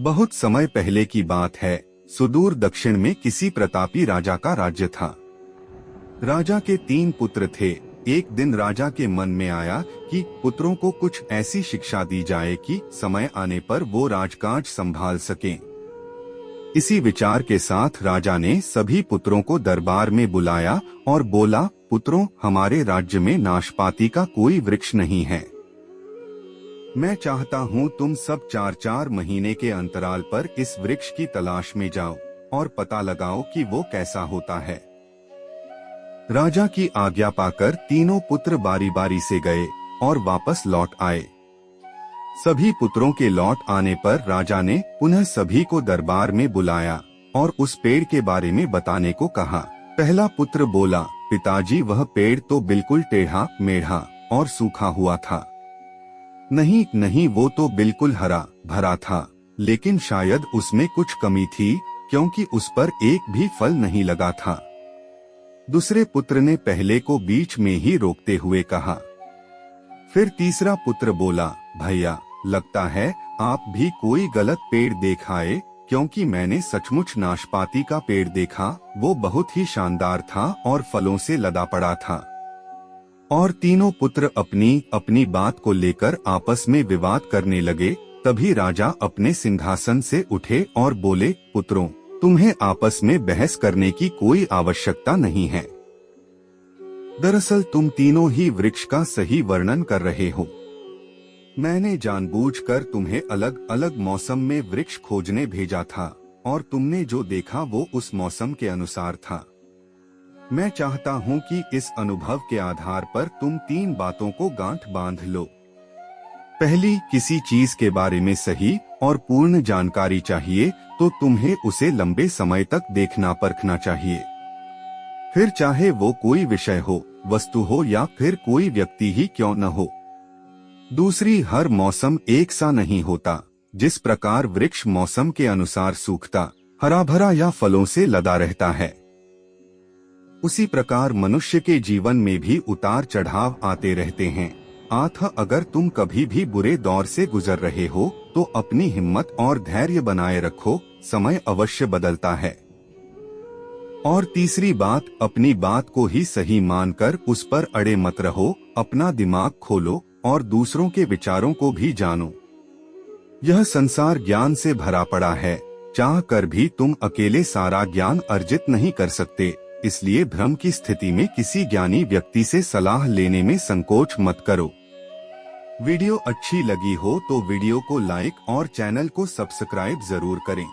बहुत समय पहले की बात है। सुदूर दक्षिण में किसी प्रतापी राजा का राज्य था। राजा के 3 पुत्र थे। एक दिन राजा के मन में आया कि पुत्रों को कुछ ऐसी शिक्षा दी जाए कि समय आने पर वो राजकाज संभाल सकें। इसी विचार के साथ राजा ने सभी पुत्रों को दरबार में बुलाया और बोला, पुत्रों, हमारे राज्य में नाशपाती का कोई वृक्ष नहीं है। मैं चाहता हूँ तुम सब 4-4 महीने के अंतराल पर इस वृक्ष की तलाश में जाओ और पता लगाओ कि वो कैसा होता है। राजा की आज्ञा पाकर तीनों पुत्र बारी बारी से गए और वापस लौट आए। सभी पुत्रों के लौट आने पर राजा ने पुनः सभी को दरबार में बुलाया और उस पेड़ के बारे में बताने को कहा। पहला पुत्र बोला, पिताजी, वह पेड़ तो बिल्कुल टेढ़ा मेढ़ा और सूखा हुआ था। नहीं नहीं, वो तो बिल्कुल हरा भरा था, लेकिन शायद उसमें कुछ कमी थी क्योंकि उस पर एक भी फल नहीं लगा था। दूसरे पुत्र ने पहले को बीच में ही रोकते हुए कहा। फिर तीसरा पुत्र बोला, भैया, लगता है आप भी कोई गलत पेड़ देख आए, क्योंकि मैंने सचमुच नाशपाती का पेड़ देखा। वो बहुत ही शानदार था और फलों से लदा पड़ा था। और तीनों पुत्र अपनी अपनी बात को लेकर आपस में विवाद करने लगे। तभी राजा अपने सिंहासन से उठे और बोले, पुत्रों, तुम्हें आपस में बहस करने की कोई आवश्यकता नहीं है। दरअसल तुम तीनों ही वृक्ष का सही वर्णन कर रहे हो। मैंने जानबूझकर तुम्हें अलग अलग मौसम में वृक्ष खोजने भेजा था और तुमने जो देखा वो उस मौसम के अनुसार था। मैं चाहता हूँ कि इस अनुभव के आधार पर तुम 3 बातों को गांठ बांध लो। पहली, किसी चीज के बारे में सही और पूर्ण जानकारी चाहिए तो तुम्हें उसे लंबे समय तक देखना परखना चाहिए। फिर चाहे वो कोई विषय हो, वस्तु हो या फिर कोई व्यक्ति ही क्यों न हो। दूसरी, हर मौसम एक सा नहीं होता। जिस प्रकार वृक्ष मौसम के अनुसार सूखता, हरा भरा या फलों से लदा रहता है, उसी प्रकार मनुष्य के जीवन में भी उतार चढ़ाव आते रहते हैं। अगर तुम कभी भी बुरे दौर से गुजर रहे हो तो अपनी हिम्मत और धैर्य बनाए रखो, समय अवश्य बदलता है। और तीसरी बात, अपनी बात को ही सही मानकर उस पर अड़े मत रहो, अपना दिमाग खोलो और दूसरों के विचारों को भी जानो। यह संसार ज्ञान से भरा पड़ा है, चाह कर भी तुम अकेले सारा ज्ञान अर्जित नहीं कर सकते। इसलिए भ्रम की स्थिति में किसी ज्ञानी व्यक्ति से सलाह लेने में संकोच मत करो। वीडियो अच्छी लगी हो तो वीडियो को लाइक और चैनल को सब्सक्राइब जरूर करें।